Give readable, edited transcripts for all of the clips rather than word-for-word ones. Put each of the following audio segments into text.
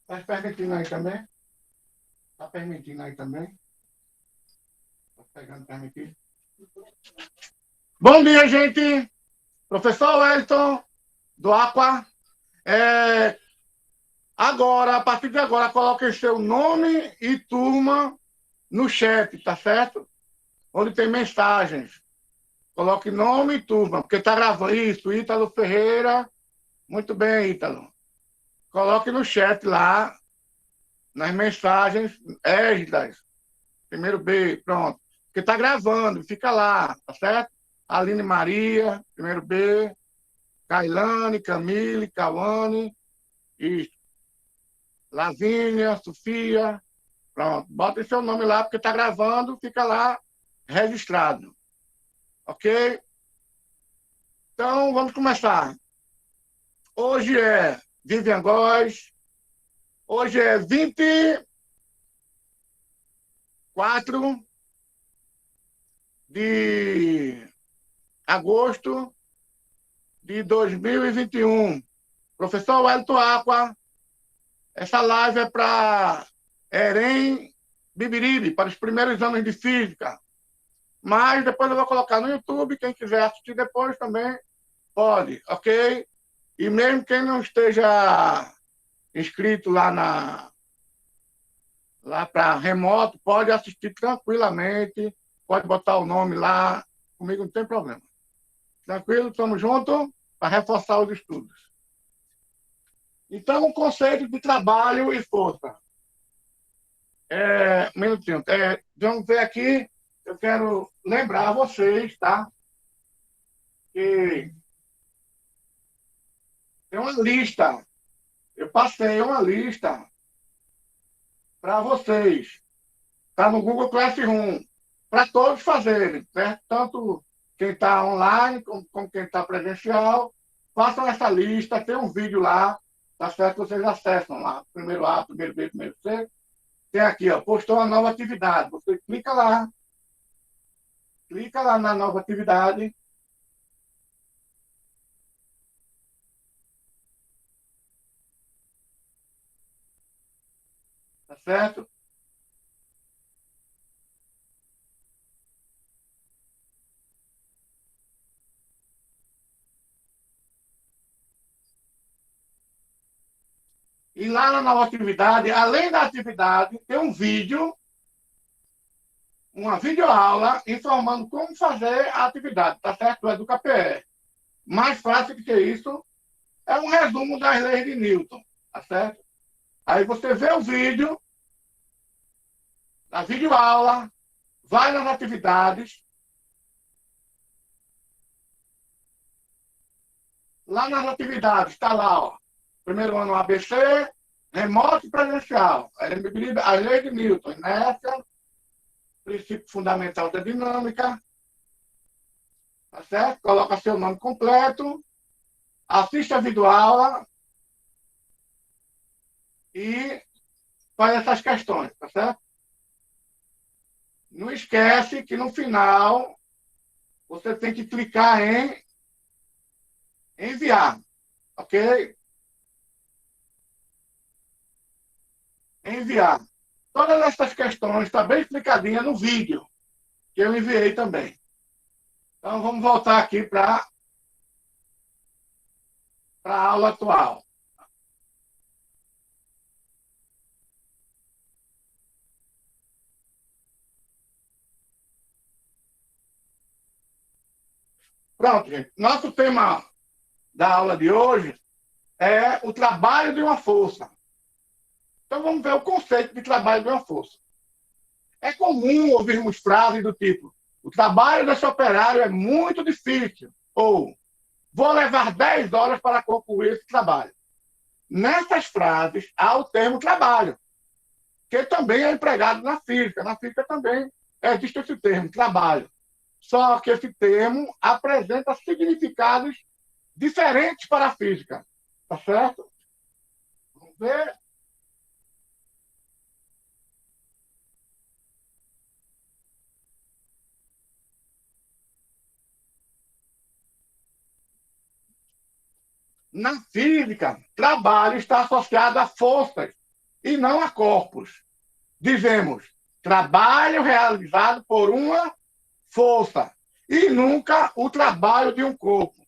Tá permitindo aí também? Tá permitindo aí também? Tá pegando permitido? Bom dia, gente! Professor Wellington, do Aqua. Agora, a partir de agora, coloque seu nome e turma no chat, tá certo? Onde tem mensagens. Coloque nome e turma, porque tá gravando isso, Ítalo Ferreira. Muito bem, Ítalo. Coloque no chat lá, nas mensagens, Égida, primeiro B, pronto. Porque tá gravando, fica lá, tá certo? Aline Maria, primeiro B, Kailane, Camille, Cauane, isso. Lavínia, Sofia, pronto. Bota seu nome lá, porque tá gravando, fica lá registrado. Ok? Então, vamos começar. Hoje é Vivian Góes, hoje é 24 de agosto de 2021. Professor Wellington Aqua, essa live é para Erem Bibiribe, para os primeiros anos de física. Mas depois eu vou colocar no YouTube, quem quiser assistir depois também pode, ok? E mesmo quem não esteja inscrito lá para remoto, pode assistir tranquilamente, pode botar o nome lá, comigo não tem problema. Tranquilo? Estamos juntos para reforçar os estudos. Então, o conceito de trabalho e força. Um minutinho. Vamos ver aqui. Eu quero lembrar a vocês, tá? Que tem uma lista. Eu passei uma lista para vocês. Está no Google Classroom. Para todos fazerem, certo? Tanto quem está online como quem está presencial. Façam essa lista. Tem um vídeo lá. Tá certo? Vocês acessam lá. Primeiro A, primeiro B, primeiro C. Tem aqui, ó, postou uma nova atividade. Você clica lá na nova atividade. Tá certo? E lá na nova atividade, além da atividade, tem um vídeo, uma videoaula informando como fazer a atividade, tá certo? Do EducaPE. Mais fácil do que isso é um resumo das leis de Newton, tá certo? Aí você vê o vídeo, a videoaula, vai nas atividades. Lá nas atividades está lá, ó, primeiro ano ABC, remoto e presencial, as leis de Newton, inércia, princípio fundamental da dinâmica, tá certo? Coloca seu nome completo, assiste a videoaula e faz essas questões, tá certo? Não esquece que no final você tem que clicar em enviar, ok? Enviar. Todas essas questões estão bem explicadinhas no vídeo que eu enviei também. Então, vamos voltar aqui para a aula atual. Pronto, gente. Nosso tema da aula de hoje é o trabalho de uma força. Então, vamos ver o conceito de trabalho de uma força. É comum ouvirmos frases do tipo: o trabalho desse operário é muito difícil, ou vou levar 10 horas para concluir esse trabalho. Nessas frases há o termo trabalho, que também é empregado na física. Na física também existe esse termo, trabalho. Só que esse termo apresenta significados diferentes para a física. Tá certo? Vamos ver. Na física, trabalho está associado a forças e não a corpos. Dizemos, trabalho realizado por uma força, e nunca o trabalho de um corpo.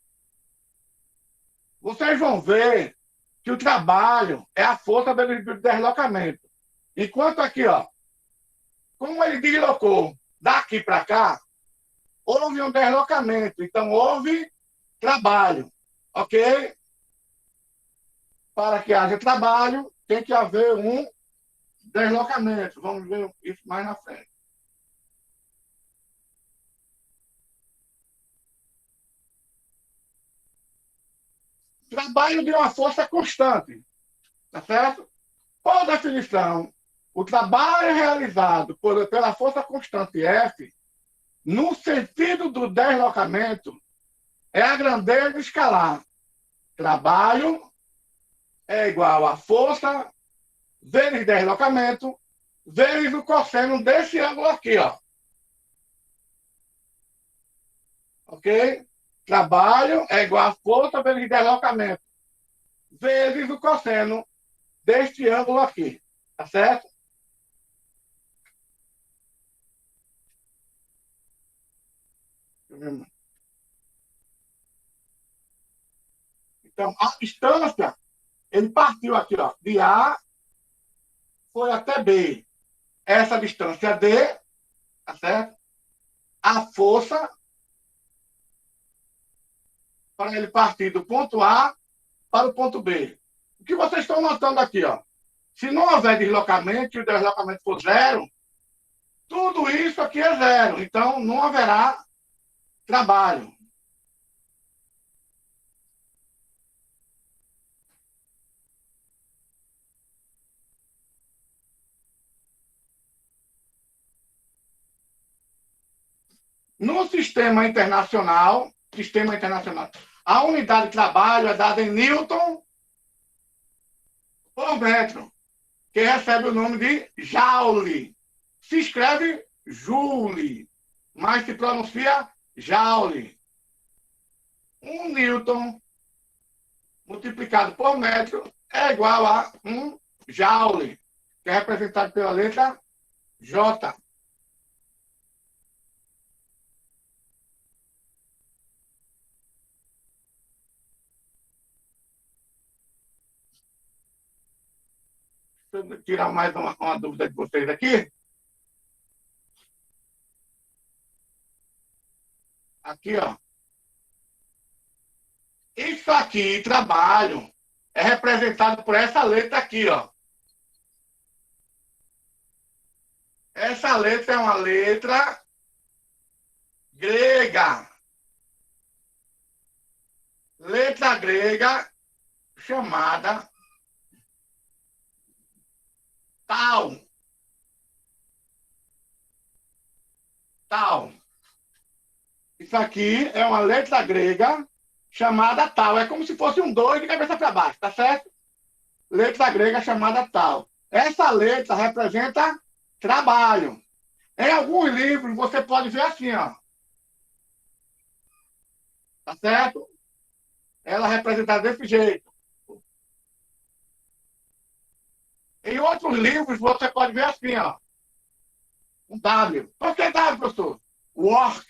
Vocês vão ver que o trabalho é a força do deslocamento. Enquanto aqui, ó, como ele deslocou daqui para cá, houve um deslocamento. Então, houve trabalho. Ok? Para que haja trabalho, tem que haver um deslocamento. Vamos ver isso mais na frente. Trabalho de uma força constante. Tá certo? Por definição, o trabalho realizado pela força constante F, no sentido do deslocamento, é a grandeza escalar. Trabalho é igual a força vezes deslocamento vezes o cosseno desse ângulo aqui, ó. Ok? Trabalho é igual a força vezes deslocamento vezes o cosseno deste ângulo aqui. Tá certo? Então, a distância, ele partiu aqui, ó, de A foi até B. Essa distância D, tá certo? A força para ele partir do ponto A para o ponto B. O que vocês estão notando aqui, ó? Se não houver deslocamento e o deslocamento for zero, tudo isso aqui é zero. Então, não haverá trabalho. No sistema internacional, a unidade de trabalho é dada em Newton por metro, que recebe o nome de Joule. Se escreve Joule, mas se pronuncia Joule. 1 Newton multiplicado por metro é igual a 1 Joule, que é representado pela letra J. Deixa eu tirar mais uma dúvida de vocês aqui. Aqui, ó. Isso aqui, trabalho, é representado por essa letra aqui, ó. Essa letra é uma letra grega. Letra grega chamada tau. Tau. Isso aqui é uma letra grega chamada tau. É como se fosse um 2 de cabeça para baixo, tá certo? Letra grega chamada tau. Essa letra representa trabalho. Em alguns livros você pode ver assim, ó. Tá certo? Ela é representada desse jeito. Em outros livros você pode ver assim, ó. Um W. Por que W, professor? Work.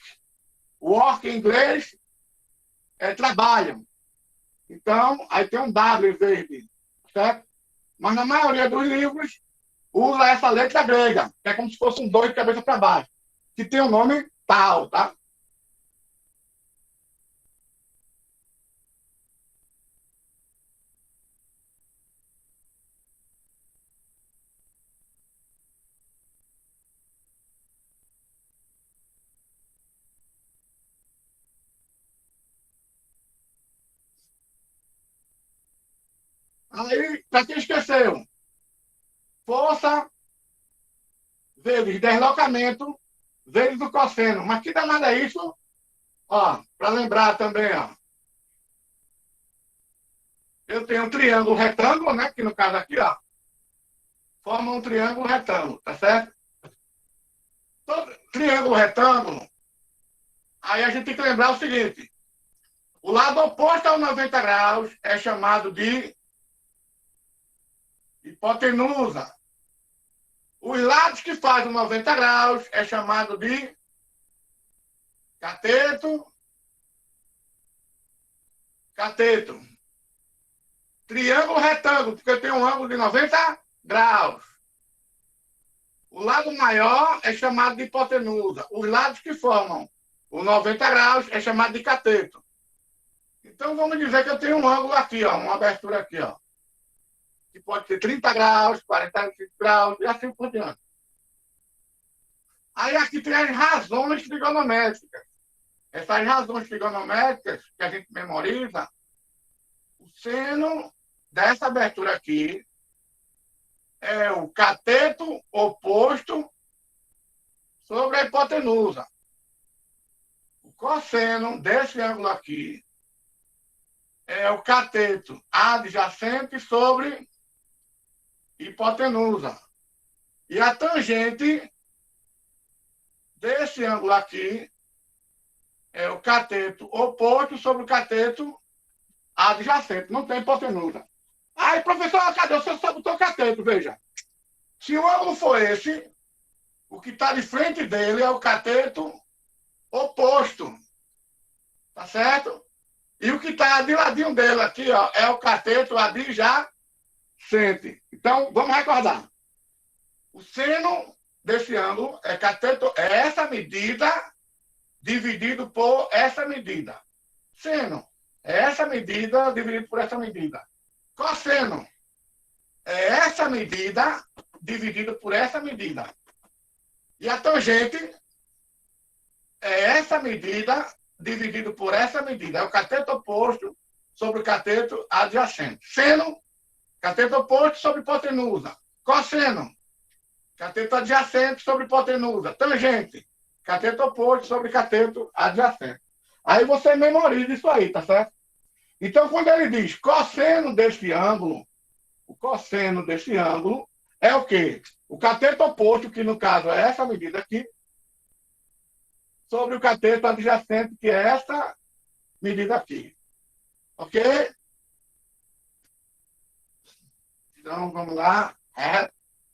Work em inglês é trabalho. Então, aí tem um W verde, certo? Mas na maioria dos livros usa essa letra grega, que é como se fosse um 2 de cabeça para baixo, que tem o nome tal, tá? Aí, para quem esqueceu, força vezes deslocamento vezes o cosseno. Mas que danado é isso? Ó, para lembrar também, ó. Eu tenho um triângulo retângulo, né? Que no caso aqui, ó, forma um triângulo retângulo, tá certo? Todo triângulo retângulo, aí a gente tem que lembrar o seguinte: o lado oposto aos 90 graus é chamado de hipotenusa. Os lados que fazem 90 graus é chamado de cateto. Cateto. Triângulo retângulo, porque tem um ângulo de 90 graus. O lado maior é chamado de hipotenusa. Os lados que formam os 90 graus é chamado de cateto. Então, vamos dizer que eu tenho um ângulo aqui, ó, uma abertura aqui, ó, que pode ser 30 graus, 45 graus, e assim por diante. Aí aqui tem as razões trigonométricas. Essas razões trigonométricas que a gente memoriza, o seno dessa abertura aqui é o cateto oposto sobre a hipotenusa. O cosseno desse ângulo aqui é o cateto adjacente sobre hipotenusa. E a tangente desse ângulo aqui é o cateto oposto sobre o cateto adjacente. Não tem hipotenusa. Aí, professor, cadê? Você só botou cateto, veja. Se o ângulo for esse, o que está de frente dele é o cateto oposto. Tá certo? E o que está de ladinho dele aqui, ó, é o cateto adjacente. Então, vamos recordar. O seno desse ângulo é cateto, é essa medida dividido por essa medida. Seno é essa medida dividido por essa medida. Cosseno é essa medida dividido por essa medida. E a tangente é essa medida dividido por essa medida. É o cateto oposto sobre o cateto adjacente. Seno, cateto oposto sobre hipotenusa. Cosseno, cateto adjacente sobre hipotenusa. Tangente, cateto oposto sobre cateto adjacente. Aí você memoriza isso aí, tá certo? Então, quando ele diz cosseno desse ângulo, o cosseno desse ângulo é o quê? O cateto oposto, que no caso é essa medida aqui, sobre o cateto adjacente, que é essa medida aqui. Ok? Então, vamos lá.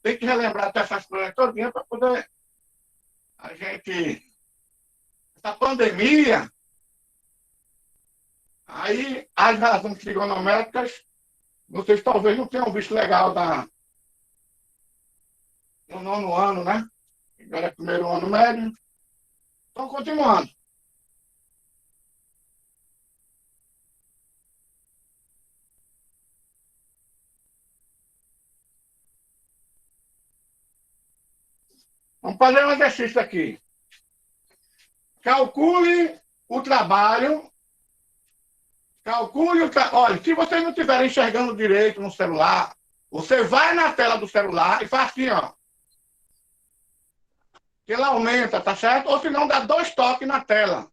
Tem que relembrar essas coisas todinhas para poder a gente... Essa pandemia, aí as razões trigonométricas, vocês talvez não tenham visto legal no 9º ano, né? Agora é 1º ano médio. Então, continuando. Vamos fazer um exercício aqui. Calcule o trabalho. Olha, se vocês não estiverem enxergando direito no celular, você vai na tela do celular e faz assim, ó. Que ela aumenta, tá certo? Ou se não, dá 2 toques na tela.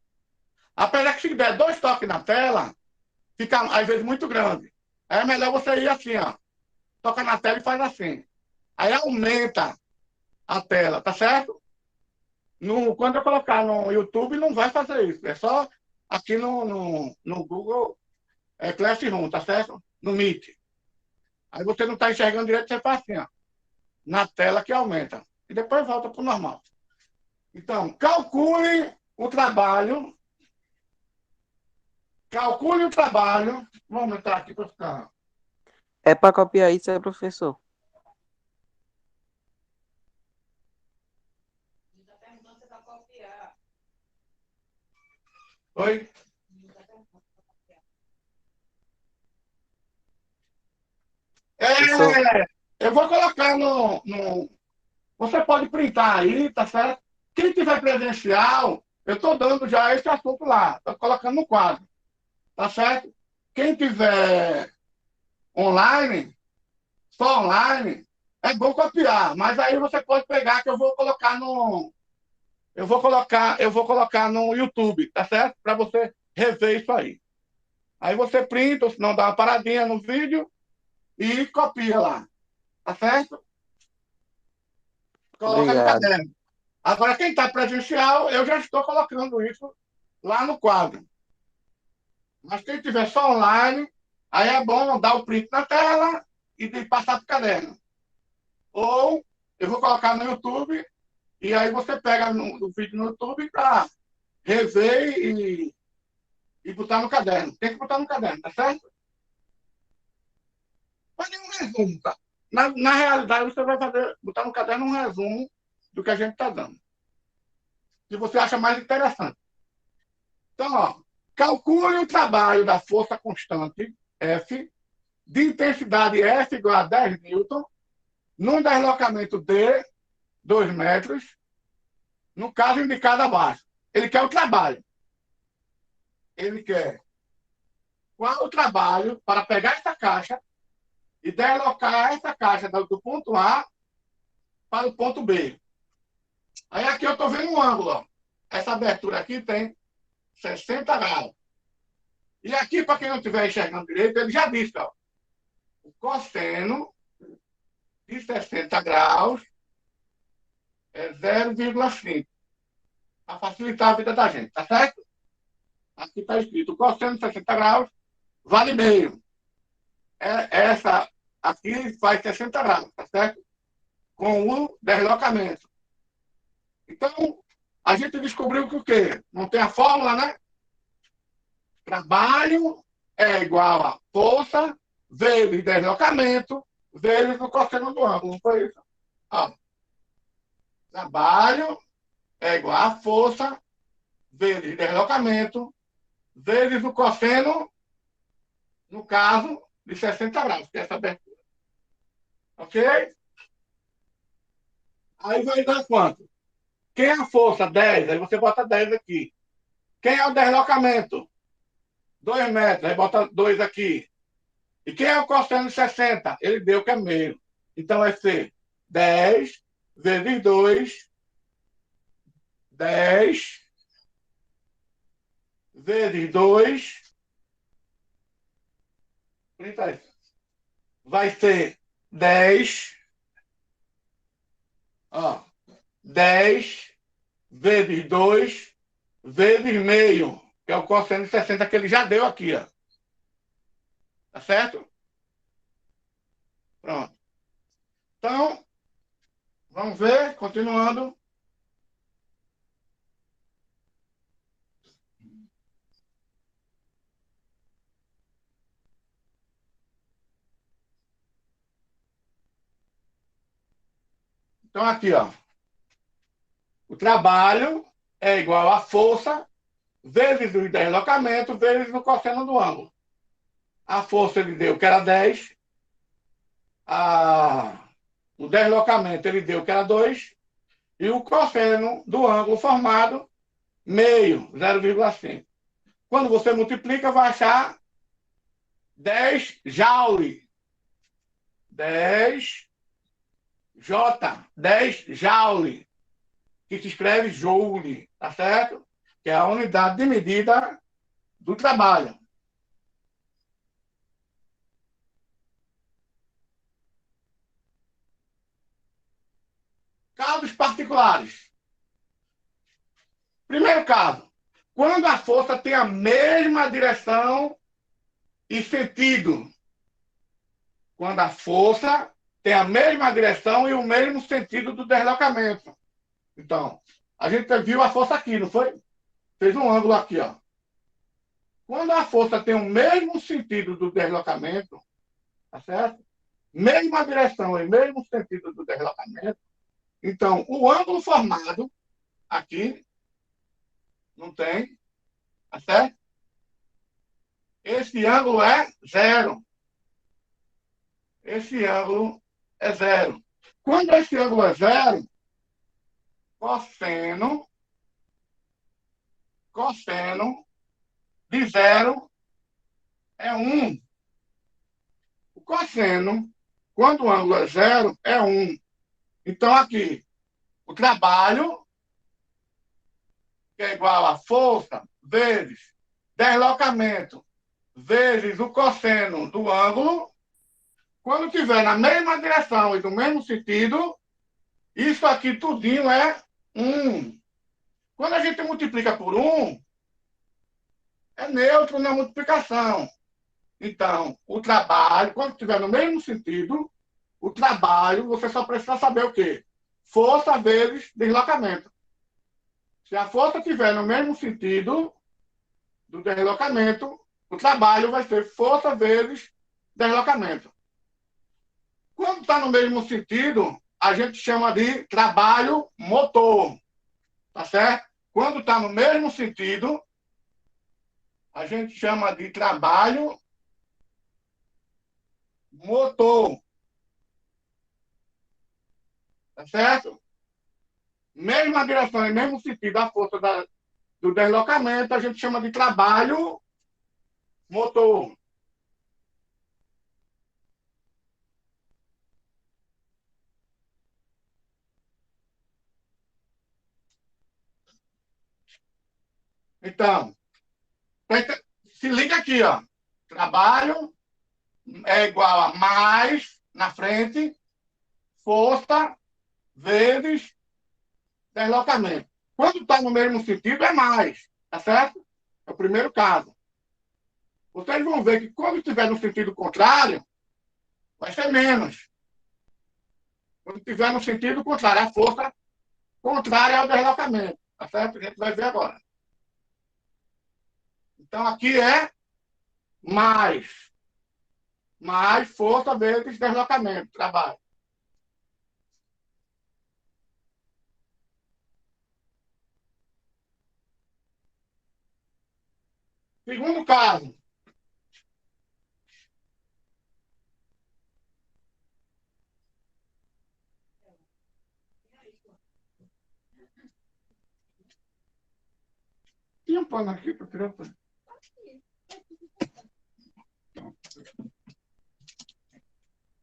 Apesar que se der 2 toques na tela, fica, às vezes, muito grande. Aí é melhor você ir assim, ó. Toca na tela e faz assim. Aí aumenta a tela, tá certo? Quando eu colocar no YouTube, não vai fazer isso. É só aqui no Google Classroom, tá certo? No Meet. Aí você não está enxergando direito, você faz assim, ó. Na tela que aumenta. E depois volta para o normal. Então, calcule o trabalho. Calcule o trabalho. Vamos aumentar aqui para ficar. É para copiar isso, é, professor? Oi? Eu vou colocar Você pode printar aí, tá certo? Quem tiver presencial, eu estou dando já esse assunto lá. Estou colocando no quadro. Tá certo? Quem tiver online, só online, é bom copiar. Mas aí você pode pegar que eu vou colocar no YouTube, tá certo? Para você rever isso aí. Aí você printa, ou se não dá uma paradinha no vídeo e copia lá. Tá certo? Coloca no Obrigado. caderno. Agora, quem está presencial, eu já estou colocando isso lá no quadro. Mas quem tiver só online, aí é bom dar o print na tela e de passar para o caderno. Ou eu vou colocar no YouTube e aí você pega o vídeo no YouTube para rever e botar no caderno. Tem que botar no caderno, tá certo? Fazer um resumo, tá? Na realidade, você vai botar no caderno um resumo do que a gente está dando. Que você acha mais interessante. Então, ó, calcule o trabalho da força constante, F, de intensidade F igual a 10 newton, num deslocamento D, 2 metros, no caso indicado abaixo. Ele quer o trabalho. Ele quer qual o trabalho para pegar essa caixa e deslocar essa caixa do ponto A para o ponto B. Aí aqui eu estou vendo um ângulo. Ó. Essa abertura aqui tem 60 graus. E aqui, para quem não estiver enxergando direito, ele já disse, ó, o cosseno de 60 graus é 0,5. Para facilitar a vida da gente, tá certo? Aqui está escrito, o cosseno de 60 graus vale meio. Essa aqui faz 60 graus, tá certo? Com o deslocamento. Então, a gente descobriu que o quê? Não tem a fórmula, né? Trabalho é igual a força vezes deslocamento vezes o cosseno do ângulo. Não foi isso? Ó. Trabalho é igual a força vezes deslocamento vezes o cosseno, no caso, de 60 graus, que é essa abertura. Ok? Aí vai dar quanto? Quem é a força? 10. Aí você bota 10 aqui. Quem é o deslocamento? 2 metros. Aí bota 2 aqui. E quem é o cosseno de 60? Ele deu que é meio. Então vai ser 10 vezes 2. 10 vezes 2. Vai ser 10. Ó, 10 vezes 2 vezes meio, que é o cosseno de 60 que ele já deu aqui, ó. Tá certo? Pronto. Então, vamos ver, continuando. Então, aqui, ó. O trabalho é igual a força vezes o deslocamento vezes o cosseno do ângulo. A força ele deu que era 10. O deslocamento ele deu que era 2. E o cosseno do ângulo formado, meio, 0,5. Quando você multiplica, vai achar 10 joule. 10 J, 10 joule, que se escreve joule, tá certo? Que é a unidade de medida do trabalho. Casos particulares. Primeiro caso, quando a força tem a mesma direção e sentido. Quando a força tem a mesma direção e o mesmo sentido do deslocamento. Então, a gente viu a força aqui, não foi? Fez um ângulo aqui, ó. Quando a força tem o mesmo sentido do deslocamento, tá certo? Mesma direção e mesmo sentido do deslocamento, então o ângulo formado aqui não tem, tá certo? Esse ângulo é zero. Esse ângulo é zero. Quando esse ângulo é zero, cosseno de zero é 1. O cosseno, quando o ângulo é zero, é 1. Então, aqui, o trabalho, que é igual a força vezes deslocamento vezes o cosseno do ângulo, quando tiver na mesma direção e no mesmo sentido, isso aqui tudinho é 1. Quando a gente multiplica por 1, é neutro na multiplicação. Então, o trabalho, quando estiver no mesmo sentido, o trabalho, você só precisa saber o quê? Força vezes deslocamento. Se a força estiver no mesmo sentido do deslocamento, o trabalho vai ser força vezes deslocamento. Quando está no mesmo sentido, a gente chama de trabalho motor. Tá certo? Quando está no mesmo sentido, a gente chama de trabalho motor. Tá certo? Mesma direção e mesmo sentido da força do deslocamento, a gente chama de trabalho motor. Então, se liga aqui, ó. Trabalho é igual a mais na frente, força vezes deslocamento. Quando está no mesmo sentido, é mais, tá certo? É o primeiro caso. Vocês vão ver que quando estiver no sentido contrário, vai ser menos. Quando estiver no sentido contrário, a força contrária ao deslocamento. Tá certo? A gente vai ver agora. Então, aqui é mais. Mais força vezes deslocamento, trabalho. Segundo caso. Tinha um pano aqui para tirar.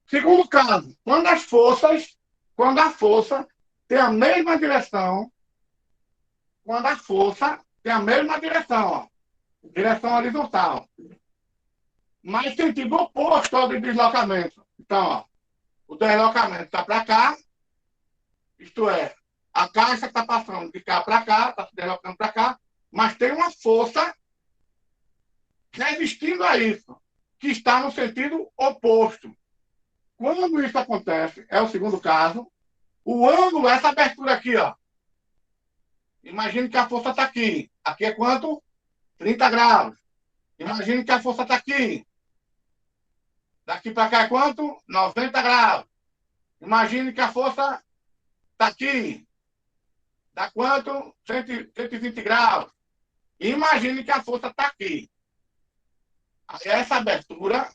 Segundo caso, quando a força tem a mesma direção, quando a força tem a mesma direção, ó, direção horizontal, mas sentido oposto ao de deslocamento. Então, ó, o deslocamento está para cá, isto é, a caixa está passando de cá para cá, está se deslocando para cá, mas tem uma força resistindo a isso, que está no sentido oposto. Quando isso acontece, é o segundo caso, o ângulo, essa abertura aqui, ó. Imagine que a força está aqui. Aqui é quanto? 30 graus. Imagine que a força está aqui. Daqui para cá é quanto? 90 graus. Imagine que a força está aqui. Dá quanto? 120 graus. Imagine que a força está aqui. Essa abertura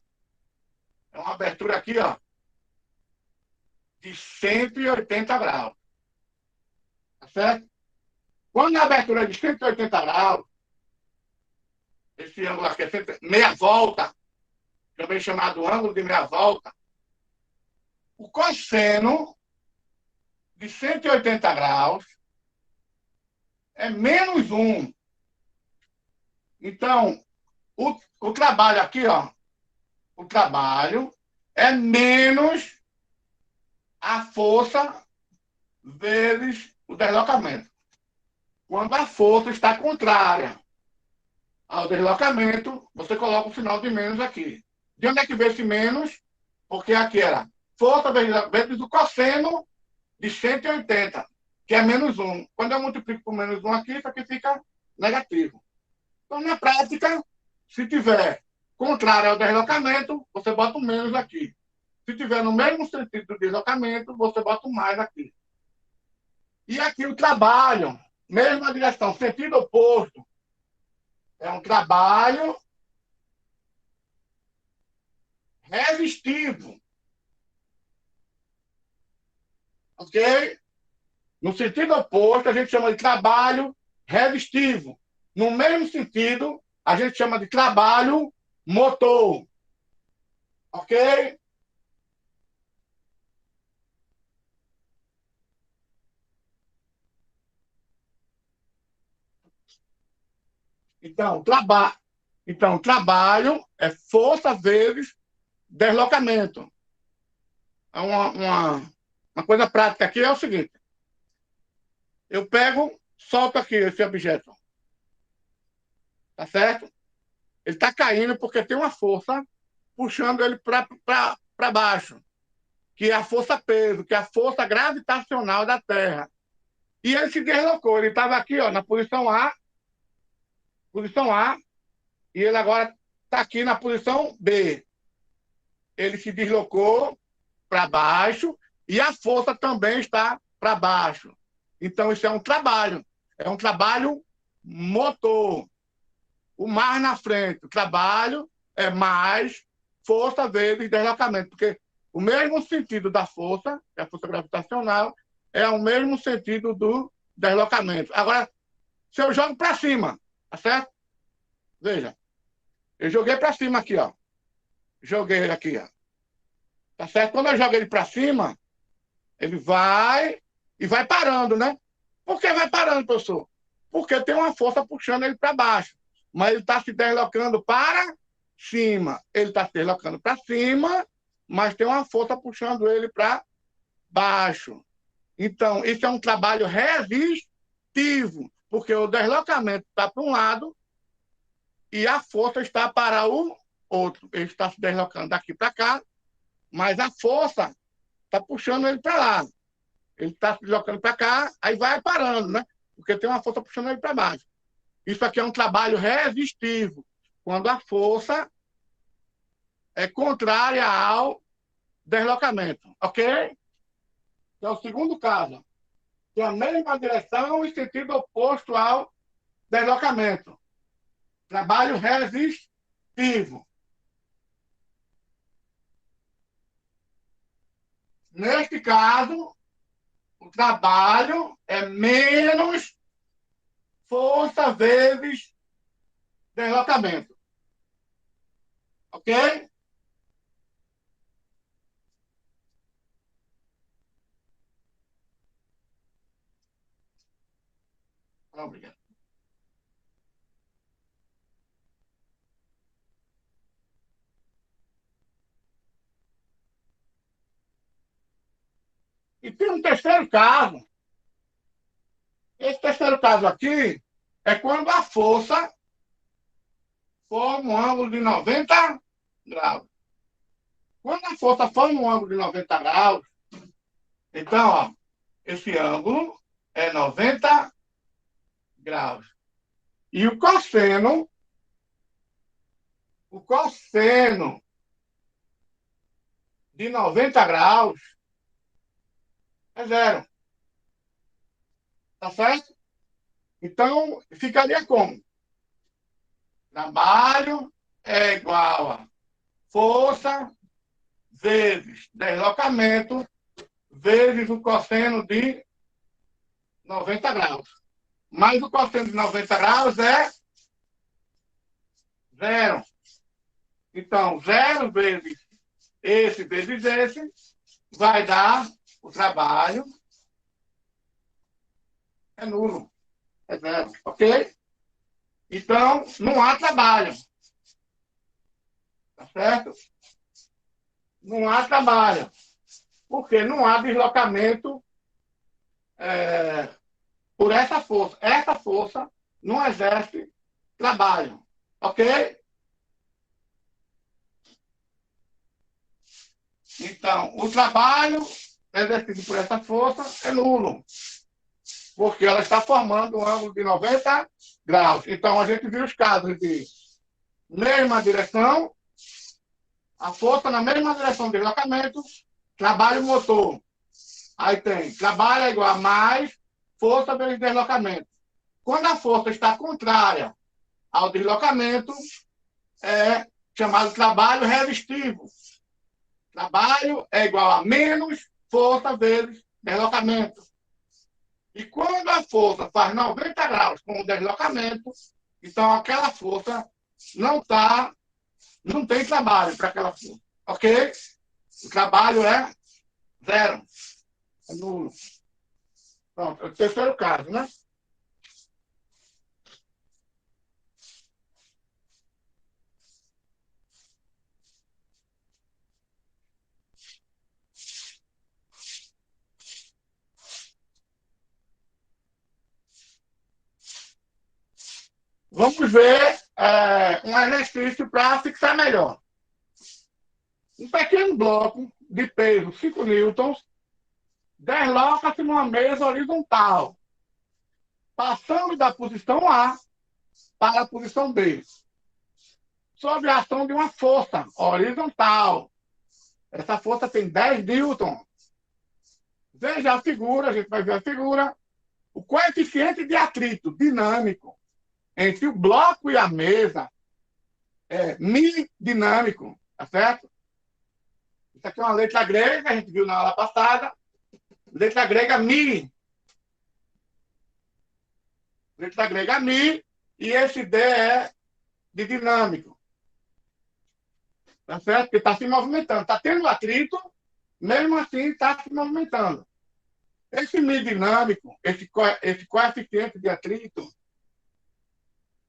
é uma abertura aqui, ó, de 180 graus. Tá certo? Quando a abertura é de 180 graus, esse ângulo aqui é meia volta, também chamado ângulo de meia volta, o cosseno de 180 graus é menos 1. Então, o trabalho aqui, ó, o trabalho é menos a força vezes o deslocamento. Quando a força está contrária ao deslocamento, você coloca o sinal de menos aqui. De onde é que veio esse menos? Porque aqui era força vezes o cosseno de 180, que é menos 1. Quando eu multiplico por menos 1 aqui, isso aqui fica negativo. Então, na prática, se tiver contrário ao deslocamento, você bota o menos aqui. Se tiver no mesmo sentido do deslocamento, você bota o mais aqui. E aqui o trabalho, mesma direção, sentido oposto. É um trabalho resistivo. Ok? No sentido oposto, a gente chama de trabalho resistivo. No mesmo sentido, a gente chama de trabalho motor. Ok? Então, trabalho é força vezes deslocamento. Uma coisa prática aqui é o seguinte: eu pego, solto aqui esse objeto. Tá certo? Ele está caindo porque tem uma força puxando ele para baixo, que é a força peso, que é a força gravitacional da Terra. E ele se deslocou, ele estava aqui, ó, na posição A, e ele agora está aqui na posição B. Ele se deslocou para baixo e a força também está para baixo. Então, isso é um trabalho motor. O mais na frente, o trabalho é mais força vezes deslocamento, porque o mesmo sentido da força, que é a força gravitacional, é o mesmo sentido do deslocamento. Agora, se eu jogo para cima, tá certo? Veja, eu joguei para cima aqui, ó. Joguei ele aqui, ó. Tá certo? Quando eu jogo ele para cima, ele vai e vai parando, né? Por que vai parando, professor? Porque tem uma força puxando ele para baixo. Mas ele está se deslocando para cima. Ele está se deslocando para cima, mas tem uma força puxando ele para baixo. Então, isso é um trabalho resistivo, porque o deslocamento está para um lado e a força está para o outro. Ele está se deslocando daqui para cá, mas a força está puxando ele para lá. Ele está se deslocando para cá, aí vai parando, né? Porque tem uma força puxando ele para baixo. Isso aqui é um trabalho resistivo, quando a força é contrária ao deslocamento, ok? Então, o segundo caso, tem a mesma direção e sentido oposto ao deslocamento. Trabalho resistivo. Neste caso, o trabalho é menos força vezes deslocamento. Ok? Obrigado. E tem um terceiro caso. Esse terceiro caso aqui é quando a força forma um ângulo de 90 graus. Quando a força forma um ângulo de 90 graus, então, ó, esse ângulo é 90 graus. E o cosseno de 90 graus é zero. Tá certo? Então, ficaria como? Trabalho é igual a força vezes deslocamento vezes o cosseno de 90 graus. Mas o cosseno de 90 graus é zero. Então, zero vezes esse vai dar o trabalho é nulo. É zero. Ok? Então, não há trabalho. Tá certo? Não há trabalho. Porque não há deslocamento por essa força. Essa força não exerce trabalho. Ok? Então, o trabalho exercido por essa força é nulo, porque ela está formando um ângulo de 90 graus. Então, a gente viu os casos de mesma direção, a força na mesma direção de deslocamento, trabalho motor. Aí tem trabalho é igual a mais força vezes deslocamento. Quando a força está contrária ao deslocamento, é chamado trabalho resistivo. Trabalho é igual a menos força vezes deslocamento. E quando a força faz 90 graus com o deslocamento, então aquela força não tem trabalho para aquela força. Ok? O trabalho é zero. É nulo. Pronto, é o terceiro caso, né? Vamos ver um exercício para fixar melhor. Um pequeno bloco de peso 5 newtons desloca-se numa mesa horizontal, passando da posição A para a posição B, sob a ação de uma força horizontal. Essa força tem 10 newtons. Veja a figura, a gente vai ver a figura. O coeficiente de atrito dinâmico entre o bloco e a mesa é mi dinâmico, tá certo? Isso aqui é uma letra grega, a gente viu na aula passada. Letra grega mi. Letra grega mi, e esse D é de dinâmico. Tá certo? Porque está se movimentando. Está tendo atrito, mesmo assim está se movimentando. Esse mi dinâmico, esse coeficiente de atrito,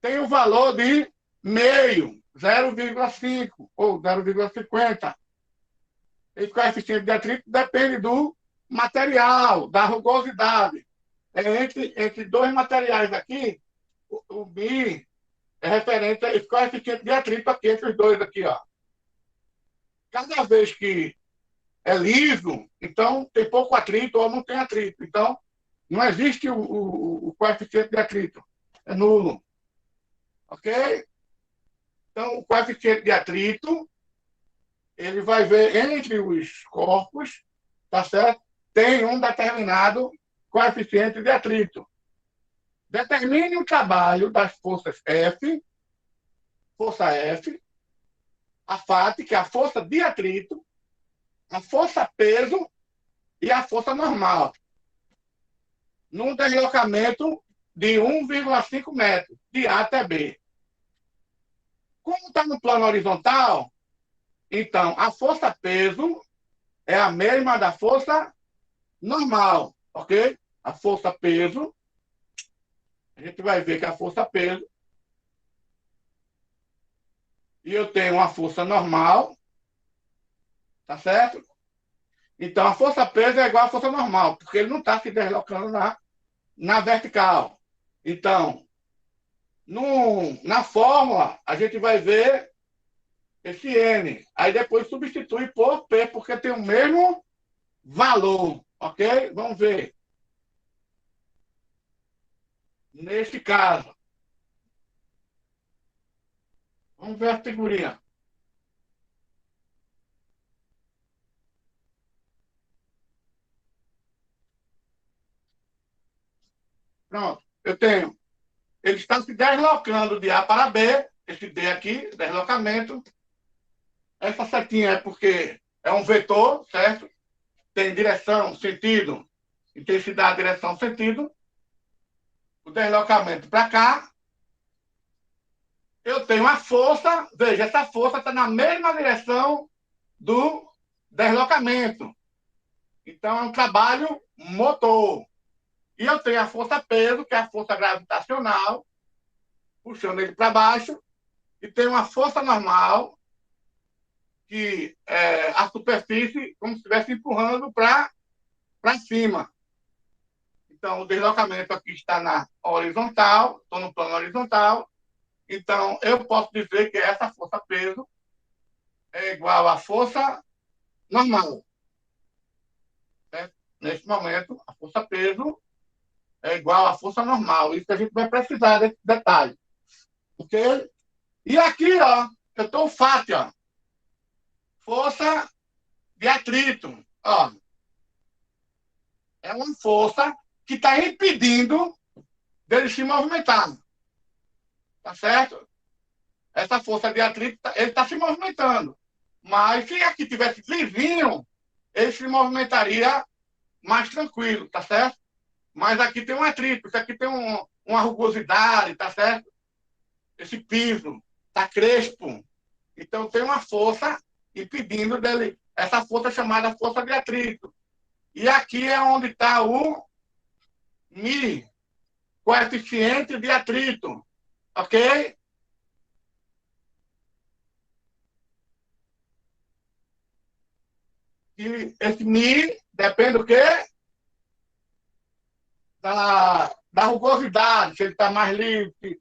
tem o valor de meio, 0,5 ou 0,50. Esse coeficiente de atrito depende do material, da rugosidade. Entre dois materiais aqui, o Mi é referente a esse coeficiente de atrito aqui, entre os dois aqui, ó. Cada vez que é liso, então tem pouco atrito ou não tem atrito. Então, não existe o coeficiente de atrito. É nulo. Ok? Então, o coeficiente de atrito, ele vai ver entre os corpos, tá certo? Tem um determinado coeficiente de atrito. Determine o trabalho das forças força F, a FAT, que é a força de atrito, a força peso e a força normal, num deslocamento de 1,5 metros, de A até B. Como está no plano horizontal, então a força peso é a mesma da força normal, ok? A força peso, a gente vai ver que a força peso, e eu tenho uma força normal, tá certo? Então a força peso é igual à força normal, porque ele não está se deslocando na vertical. Então, na fórmula, a gente vai ver esse N. Aí depois substitui por P, porque tem o mesmo valor, ok? Vamos ver. Nesse caso, vamos ver a figurinha. Pronto, eu tenho. Ele está se deslocando de A para B, esse D aqui, deslocamento. Essa setinha é porque é um vetor, certo? Tem direção, sentido, intensidade, direção, sentido. O deslocamento para cá. Eu tenho a força, veja, essa força está na mesma direção do deslocamento. Então, é um trabalho motor. E eu tenho a força peso, que é a força gravitacional, puxando ele para baixo, e tenho uma força normal, que é a superfície, como se estivesse empurrando para cima. Então, o deslocamento aqui está na horizontal, estou no plano horizontal. Então, eu posso dizer que essa força peso é igual à força normal. Certo? Nesse momento, a força peso é igual à força normal. Isso que a gente vai precisar desse detalhe. Ok? E aqui, ó, eu estou o FAT, ó. Força de atrito. Ó. É uma força que está impedindo dele se movimentar. Tá certo? Essa força de atrito, ele está se movimentando. Mas se aqui tivesse lisinho, ele se movimentaria mais tranquilo, tá certo? Mas aqui tem um atrito, isso aqui tem uma rugosidade, tá certo? Esse piso tá crespo. Então tem uma força impedindo dele, essa força chamada força de atrito. E aqui é onde está o Mi, coeficiente de atrito, ok? E esse Mi depende do quê? Da rugosidade, se ele está mais liso, se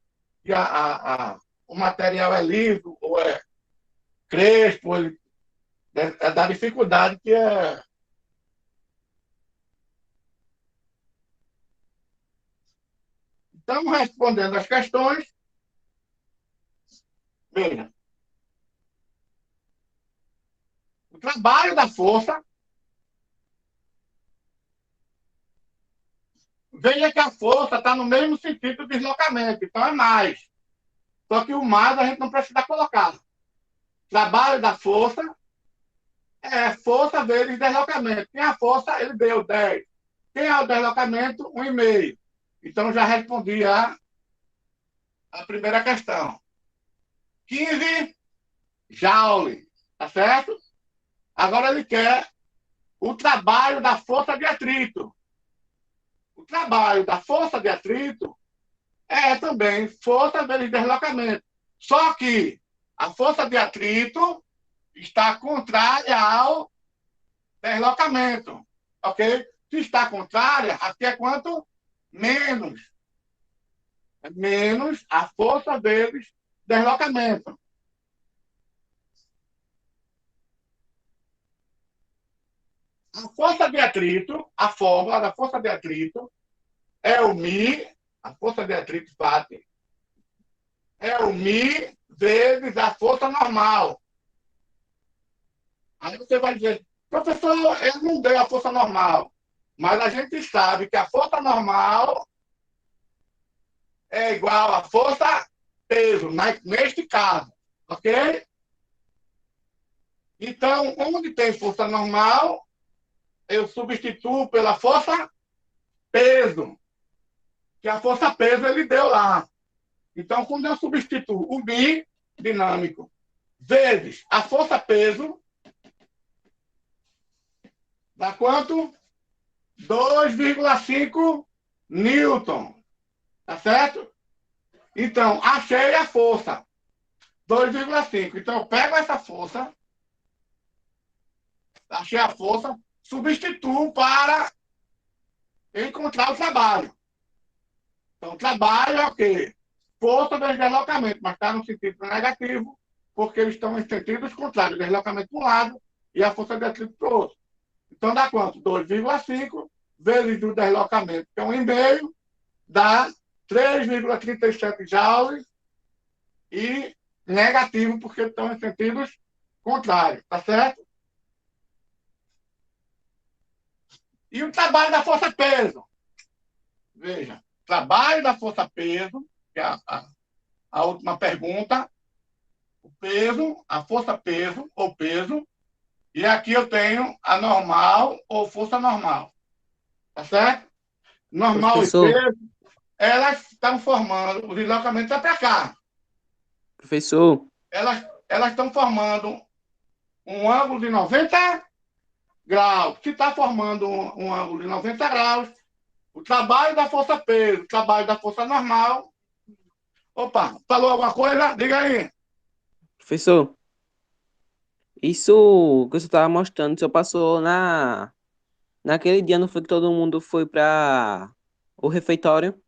o material é liso ou é crespo, ele É da dificuldade que é. Então, respondendo as questões, veja, o trabalho da força, veja que a força está no mesmo sentido do deslocamento, então é mais. Só que o mais a gente não precisa colocar. Trabalho da força é força vezes deslocamento. Quem a força, ele deu 10. Quem é o deslocamento, 1,5. Então, já respondi a primeira questão. 15 joule, tá certo? Agora ele quer o trabalho da força de atrito. O trabalho da força de atrito é também força vezes deslocamento. Só que a força de atrito está contrária ao deslocamento. Ok? Se está contrária, aqui é quanto? Menos. Menos a força vezes deslocamento. A força de atrito, a fórmula da força de atrito é o Mi, a força de atrito FAT, é o Mi vezes a força normal. Aí você vai dizer, professor, ele não deu a força normal. Mas a gente sabe que a força normal é igual à força peso, neste caso. Ok? Então, onde tem força normal, eu substituo pela força peso, que a força peso ele deu lá. Então, quando eu substituo o Mi dinâmico vezes a força peso, dá quanto? 2,5 newton. Tá certo? Então, achei a força. 2,5. Então, eu pego essa força, achei a força, substituo para encontrar o trabalho. Então, o trabalho é o quê? Força vezes deslocamento, mas está no sentido negativo, porque eles estão em sentidos contrários. Deslocamento para um lado e a força de atrito para o outro. Então, dá quanto? 2,5 vezes o deslocamento, que é 1,5, dá 3,37 joules e negativo, porque estão em sentidos contrários, tá certo? E o trabalho da força-peso. Veja, trabalho da força-peso, que é a última pergunta, o peso, a força-peso ou peso, e aqui eu tenho a normal ou força normal, tá certo? Normal e Professor, peso, elas estão formando, o deslocamento está para cá. professor, Elas estão formando um ângulo de 90 graus. Se está formando um ângulo de 90 graus, o trabalho da força-peso, o trabalho da força normal. Opa, falou alguma coisa? Diga aí. professor, isso que você estava mostrando, só passou naquele dia, não foi que todo mundo foi para o refeitório?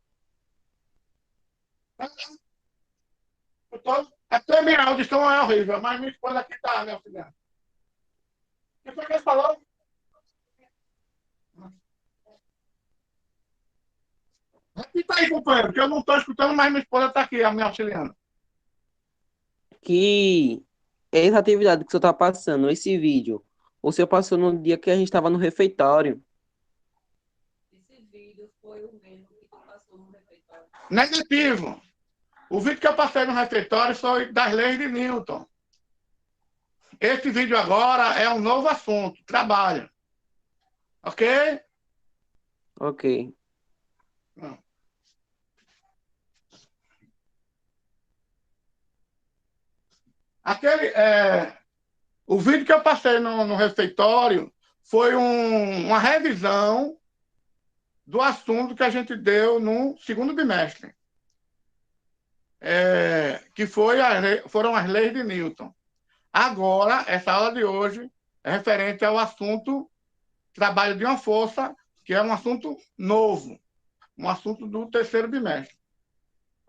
Até minha audição é horrível, mas minha esposa aqui está, meu filho. O que foi que ele falou? Repita aí, companheiro, que eu não estou escutando, mas minha esposa está aqui, a me auxiliando. Que essa atividade que você está passando, esse vídeo, o senhor passou no dia que a gente estava no refeitório. Negativo. O vídeo que eu passei no refeitório foi das leis de Newton. Esse vídeo agora é um novo assunto, trabalho. Ok? Ok. Aquele, o vídeo que eu passei no refeitório foi uma revisão do assunto que a gente deu no segundo bimestre, que foram as leis de Newton. Agora, essa aula de hoje é referente ao assunto trabalho de uma força, que é um assunto novo, um assunto do terceiro bimestre.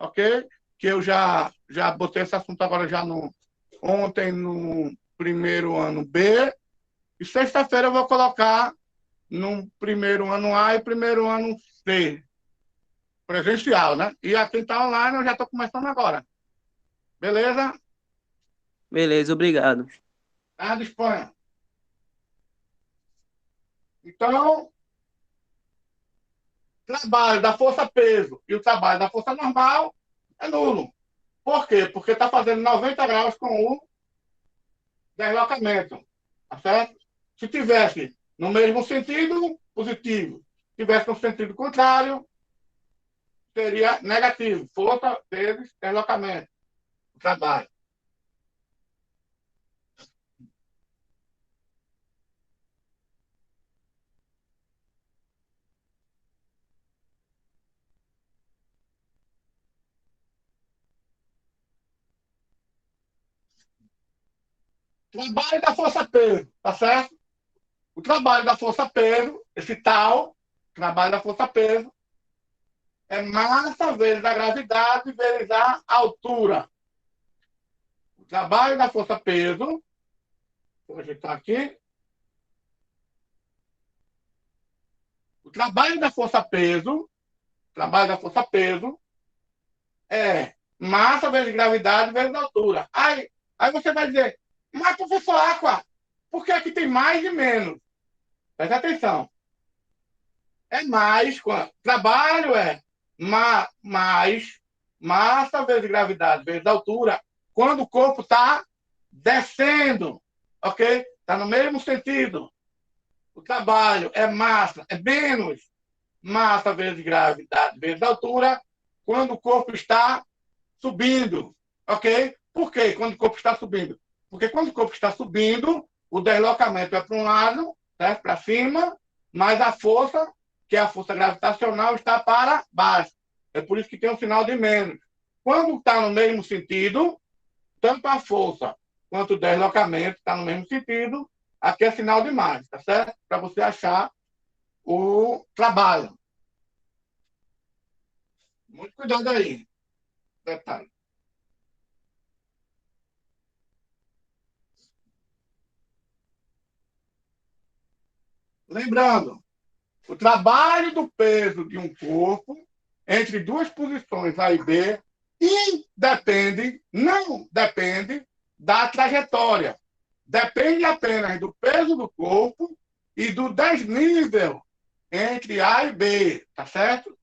Ok? Que eu já botei esse assunto agora já ontem primeiro ano B, e sexta-feira eu vou colocar no primeiro ano A e primeiro ano C, presencial, né? E a quem está online eu já estou começando agora. Beleza? Beleza, obrigado. Tá, disponha. Então, trabalho da força-peso e o trabalho da força normal é nulo. Por quê? Porque está fazendo 90 graus com o deslocamento. Tá certo? Se tivesse no mesmo sentido, positivo. Se tivesse no sentido contrário, seria negativo. Força vezes deslocamento. Trabalho. Trabalho da força-peso, tá certo? O trabalho da força-peso, esse tal, trabalho da força-peso, é massa vezes a gravidade vezes a altura. O trabalho da força-peso, vou ajeitar aqui. O trabalho da força-peso é massa vezes gravidade vezes altura. Aí você vai dizer, mas professor Aqua, por que aqui tem mais e menos? Presta atenção. É mais, trabalho é mais massa vezes gravidade vezes altura, quando o corpo está descendo, ok? Está no mesmo sentido. O trabalho é massa, é menos massa vezes gravidade vezes altura, quando o corpo está subindo, ok? Por quê? Quando o corpo está subindo? Porque quando o corpo está subindo, o deslocamento é para um lado, certo? Para cima, mas a força, que é a força gravitacional, está para baixo. É por isso que tem um sinal de menos. Quando está no mesmo sentido, tanto a força quanto o deslocamento está no mesmo sentido, aqui é sinal de mais, tá certo? Para você achar o trabalho. Muito cuidado aí. Detalhe. Lembrando, o trabalho do peso de um corpo entre duas posições A e B não depende da trajetória. Depende apenas do peso do corpo e do desnível entre A e B, tá certo?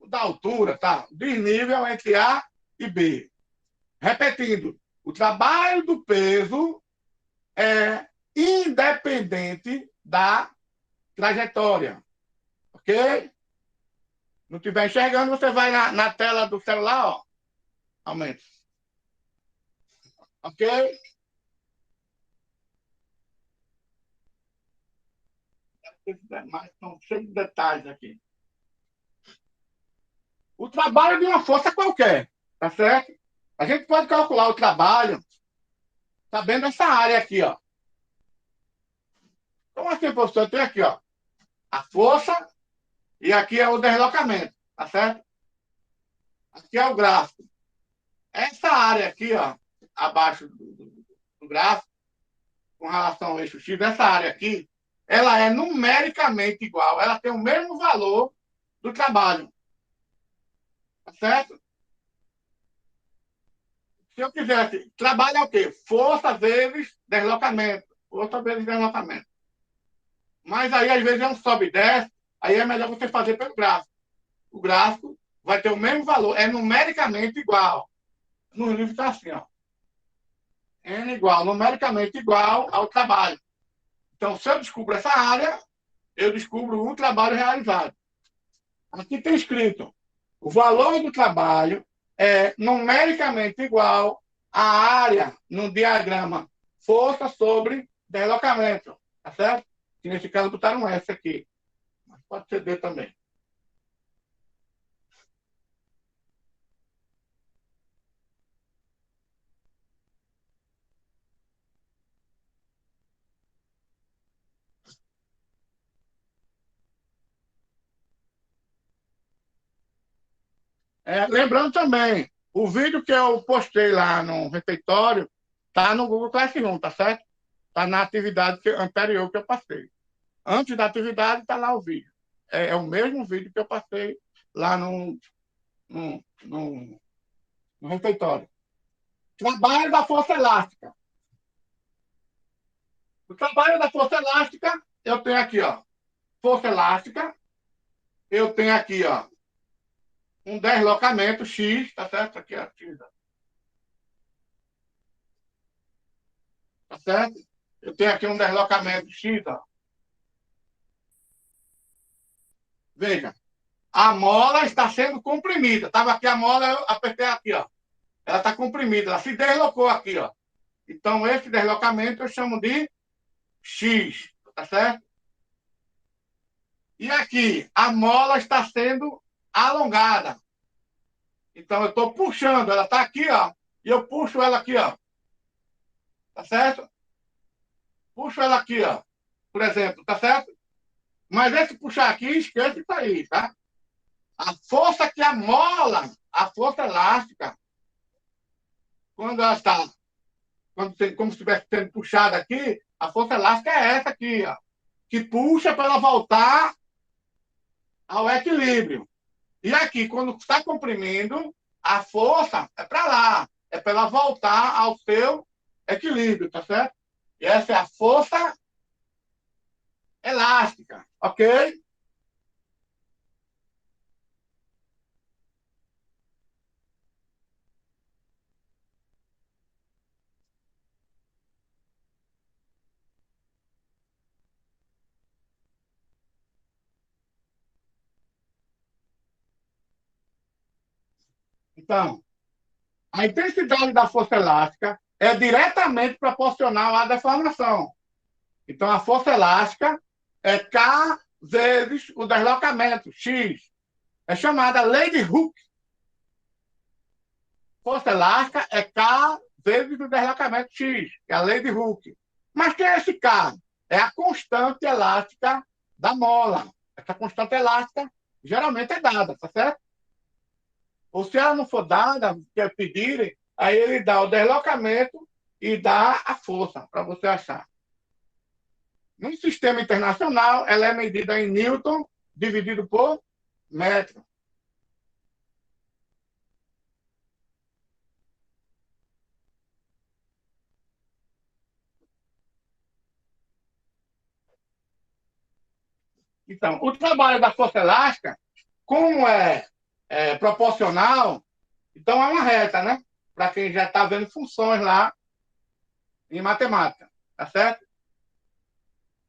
Da altura, tá? Desnível entre A e B. Repetindo, o trabalho do peso é independente da trajetória, ok? Não estiver enxergando, você vai na tela do celular, ó. Aumenta. Ok? Mas são cheios de detalhes aqui. O trabalho de uma força qualquer, tá certo? A gente pode calcular o trabalho sabendo essa área aqui, ó. Então, assim, professor, tem aqui, ó, a força e aqui é o deslocamento, tá certo? Aqui é o gráfico. Essa área aqui, ó, abaixo do gráfico, com relação ao eixo X, essa área aqui, ela é numericamente igual, ela tem o mesmo valor do trabalho. Tá certo? Se eu quisesse, trabalho é o quê? Força vezes deslocamento. Força vezes deslocamento. Mas aí, às vezes, é um sobe e desce, aí é melhor você fazer pelo gráfico. O gráfico vai ter o mesmo valor, é numericamente igual. No livro está assim, ó. N igual, numericamente igual ao trabalho. Então, se eu descubro essa área, eu descubro um trabalho realizado. Aqui tem escrito: o valor do trabalho é numericamente igual à área no diagrama força sobre deslocamento. Tá certo? Que nesse caso botaram um S aqui. Mas pode ser D também. Lembrando também, o vídeo que eu postei lá no refeitório Está no Google Classroom, tá certo? Está na atividade anterior que eu passei. Antes da atividade, está lá o vídeo. É o mesmo vídeo que eu passei lá no refeitório. Trabalho da força elástica. O trabalho da força elástica, eu tenho aqui, ó, força elástica, eu tenho aqui, ó, um deslocamento X, tá certo? Aqui, ó, X, tá certo? Eu tenho aqui um deslocamento X, ó. Veja, a mola está sendo comprimida. Estava aqui a mola, eu apertei aqui, ó. Ela está comprimida, ela se deslocou aqui, ó. Então, esse deslocamento eu chamo de X, tá certo? E aqui, a mola está sendo alongada. Então, eu estou puxando, ela está aqui, ó, e eu puxo ela aqui, ó. Tá certo? Puxo ela aqui, ó. Por exemplo, tá certo? Mas esse puxar aqui, esquece isso aí, tá? A força que a mola, a força elástica, quando ela está, como se estivesse sendo puxada aqui, a força elástica é essa aqui, ó, que puxa para ela voltar ao equilíbrio. E aqui, quando está comprimindo, a força é para lá, é para ela voltar ao seu equilíbrio, tá certo? E essa é a força elástica, ok? Então, a intensidade da força elástica é diretamente proporcional à deformação. Então, a força elástica é K vezes o deslocamento, X. É chamada lei de Hooke. Força elástica é K vezes o deslocamento X, que é a lei de Hooke. Mas que é esse K? É a constante elástica da mola. Essa constante elástica geralmente é dada, tá certo? Ou se ela não for dada, quer pedirem, aí ele dá o deslocamento e dá a força para você achar. No sistema internacional, ela é medida em Newton dividido por metro. Então, o trabalho da força elástica, como é proporcional, então é uma reta, né? Para quem já está vendo funções lá em matemática, tá certo?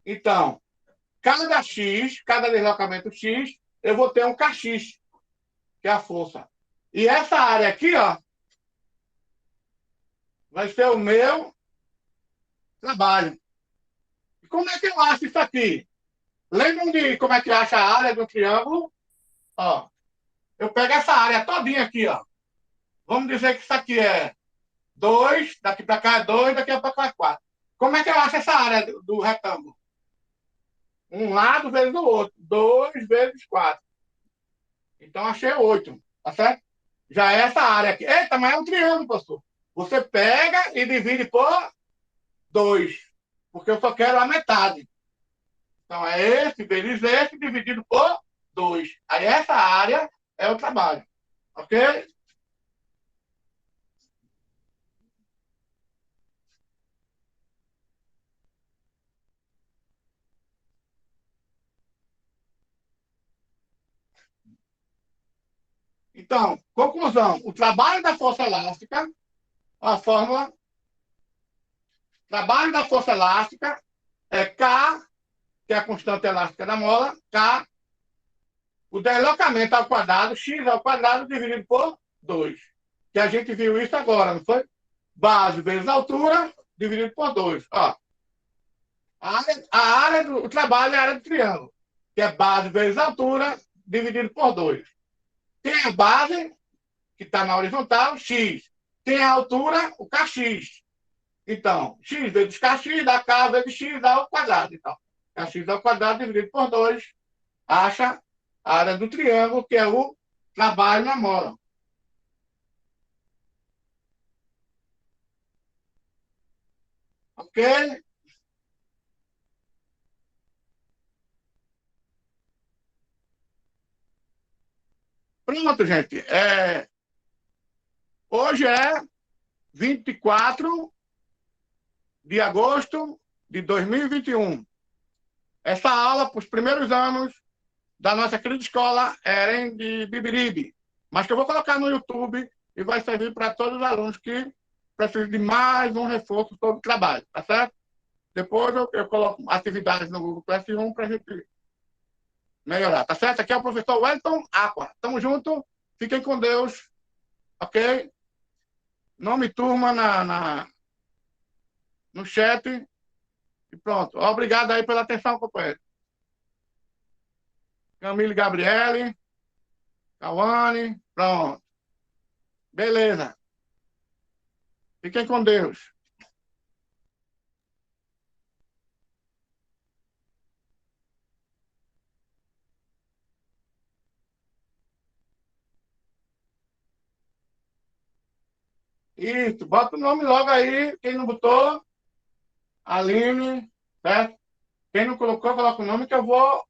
Então, cada X, cada deslocamento X, eu vou ter um kx, que é a força. E essa área aqui, ó, vai ser o meu trabalho. E como é que eu acho isso aqui? Lembram de como é que acha a área do triângulo? Ó, eu pego essa área todinha aqui, ó. Vamos dizer que isso aqui é 2, daqui para cá é 2, daqui para cá é 4. Como é que eu acho essa área do retângulo? Um lado vezes o outro. 2 vezes 4. Então, achei 8. Tá certo? Já é essa área aqui. Eita, mas é um triângulo, professor. Você pega e divide por 2. Porque eu só quero a metade. Então, é esse vezes esse dividido por 2. Aí, essa área é o trabalho. Ok? Então, conclusão. O trabalho da força elástica, a fórmula, trabalho da força elástica é K, que é a constante elástica da mola, K, o deslocamento ao quadrado, X ao quadrado, dividido por 2. Que a gente viu isso agora, não foi? Base vezes altura, dividido por 2. Ó, a área do trabalho é a área do triângulo, que é base vezes altura, dividido por 2. Tem a base, que está na horizontal, X. Tem a altura, o kx. Então, x vezes kx dá k vezes x ao quadrado. Então, kx ao quadrado dividido por 2, acha a área do triângulo, que é o trabalho na mola. Ok? Pronto, gente. Hoje é 24 de agosto de 2021. Essa aula, para os primeiros anos da nossa querida escola Eren de Bibiribe, mas que eu vou colocar no YouTube e vai servir para todos os alunos que precisam de mais um reforço sobre o trabalho, tá certo? Depois eu coloco atividades no Google Classroom para a gente melhorar, tá certo? Aqui é o professor Wellington Aqua. Tamo junto, fiquem com Deus, ok? Nome e turma no chat e pronto. Obrigado aí pela atenção, companheiro. Camille Gabriele, Cauane, pronto. Beleza. Fiquem com Deus. Isso, bota o nome logo aí. Quem não botou, Aline, certo? Quem não colocou, coloca o nome que eu vou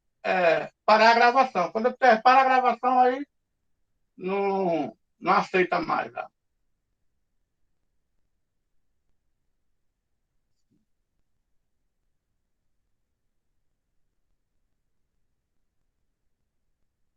parar a gravação. Quando eu parar a gravação aí, não aceita mais. Tá?